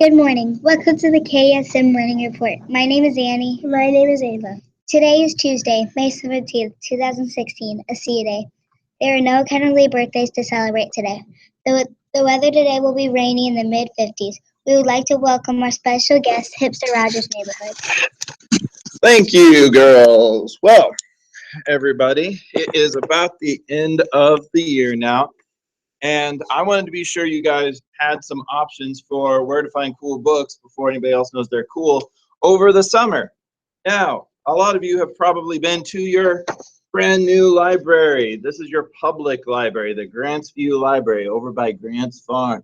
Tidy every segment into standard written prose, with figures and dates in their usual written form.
Good morning. Welcome to the KSM Learning Report. My name is Annie. My name is Ava. Today is Tuesday, May 17th, 2016, a sea day. There are no Kennerly birthdays to celebrate today. The weather today will be rainy in the mid-50s. We would like to welcome our special guest, Hipster Rogers Neighborhood. Thank you, girls. Well, everybody, it is about the end of the year now, and I wanted to be sure you guys had some options for where to find cool books before anybody else knows they're cool over the summer. Now, a lot of you have probably been to your brand new library. This is your public library, the Grants View Library over by Grants Farm.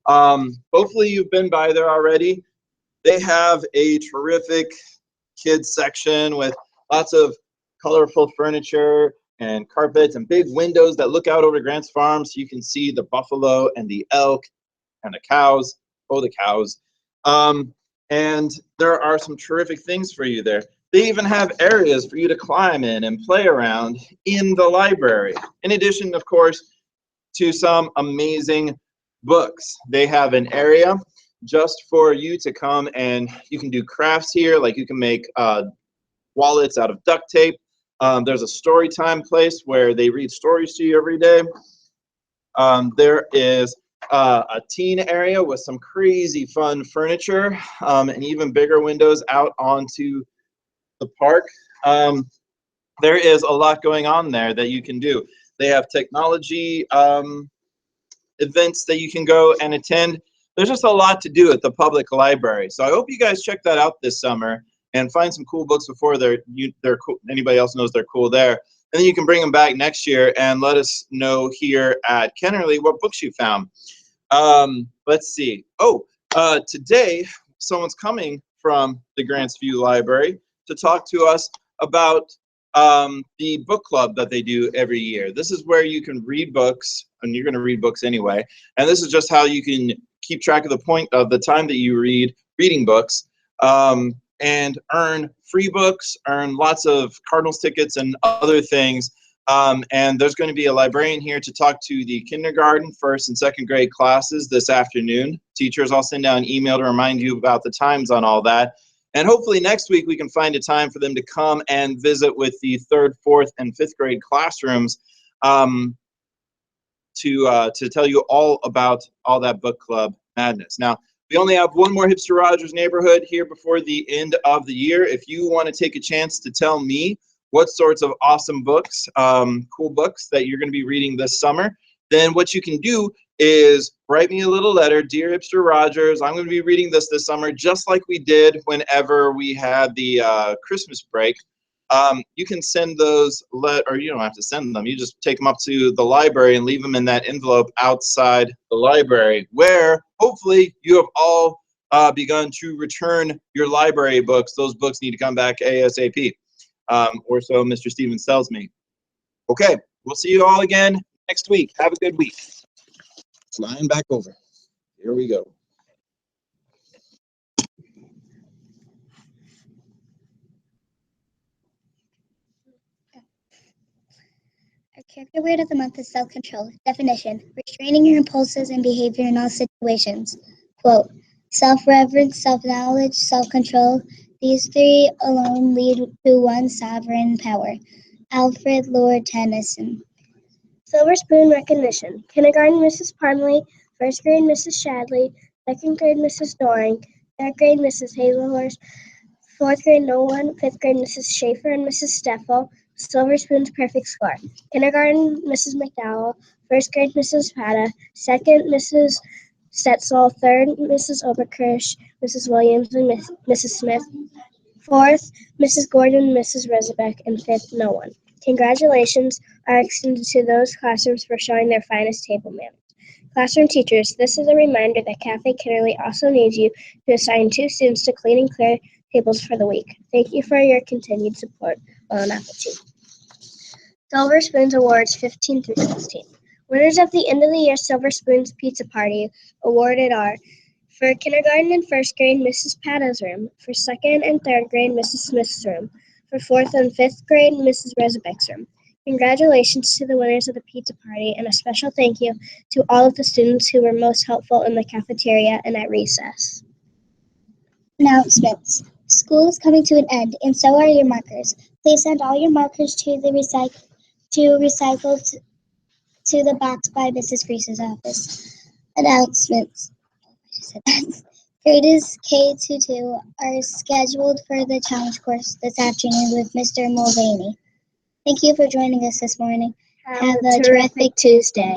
Hopefully you've been by there already. They have a terrific kids section with lots of colorful furniture and carpets and big windows that look out over Grant's Farm so you can see the buffalo and the elk and the cows. Oh, the cows. And there are some terrific things for you there. They even have areas for you to climb in and play around in the library. In addition, of course, to some amazing books. They have an area just for you to come and you can do crafts here, like you can make wallets out of duct tape. There's a story time place where they read stories to you every day. There is a teen area with some crazy fun furniture and even bigger windows out onto the park. There is a lot going on there that you can do. They have technology events that you can go and attend. There's just a lot to do at the public library. So I hope you guys check that out this summer and find some cool books before they're cool, anybody else knows they're cool there. And then you can bring them back next year and let us know here at Kennerly what books you found. Let's see. Today someone's coming from the Grants View Library to talk to us about the book club that they do every year. This is where you can read books, and you're going to read books anyway. And this is just how you can keep track of the point of the time that you reading books, and earn free books, earn lots of Cardinals tickets and other things. And there's going to be a librarian here to talk to the kindergarten, first and second grade classes this afternoon. Teachers, I'll send out an email to remind you about the times on all that. And hopefully next week we can find a time for them to come and visit with the third, fourth, and fifth grade classrooms to tell you all about all that book club madness. Now, we only have one more Hipster Rogers Neighborhood here before the end of the year. If you want to take a chance to tell me what sorts of awesome books, cool books that you're going to be reading this summer, then what you can do is write me a little letter. Dear Hipster Rogers, I'm going to be reading this summer, just like we did whenever we had the Christmas break. You can send those, or you don't have to send them. You just take them up to the library and leave them in that envelope outside the library, where hopefully you have all begun to return your library books. Those books need to come back ASAP, or so Mr. Stevens tells me. Okay, we'll see you all again next week. Have a good week. Flying back over. Here we go. Our character word of the month is self-control. Definition: restraining your impulses and behavior in all situations. Quote: self-reverence, self-knowledge, self-control. These three alone lead to one sovereign power. Alfred Lord Tennyson. Silver spoon recognition. Kindergarten Mrs. Parmley, first grade Mrs. Shadley, second grade Mrs. Doring, third grade Mrs. Hazelhorse, fourth grade Nolan, fifth grade Mrs. Schaefer and Mrs. Steffel. Silver spoon's perfect score. Kindergarten Mrs. McDowell, first grade Mrs. Pata, second Mrs. Stetzel, third Mrs. Oberkirsch, Mrs. Williams, and Mrs. Smith, fourth Mrs. Gordon, Mrs. Rezabeck, and fifth no one. Congratulations are extended to those classrooms for showing their finest table manners. Classroom teachers, this is a reminder that Cafe Kennerly also needs you to assign 2 students to clean and clear tables for the week. Thank you for your continued support. Bon appetit. Silver Spoons Awards 15 through 16. Winners of the end of the year Silver Spoons Pizza Party awarded are: for kindergarten and first grade, Mrs. Pata's room; for second and third grade, Mrs. Smith's room; for fourth and fifth grade, Mrs. Rezabeck's room. Congratulations to the winners of the pizza party, and a special thank you to all of the students who were most helpful in the cafeteria and at recess. Announcements. School is coming to an end, and so are your markers. Please send all your markers to the recycled to the box by Mrs. Freese's office. Announcements. Grades K-2 are scheduled for the challenge course this afternoon with Mr. Mulvaney. Thank you for joining us this morning. Have a terrific Tuesday.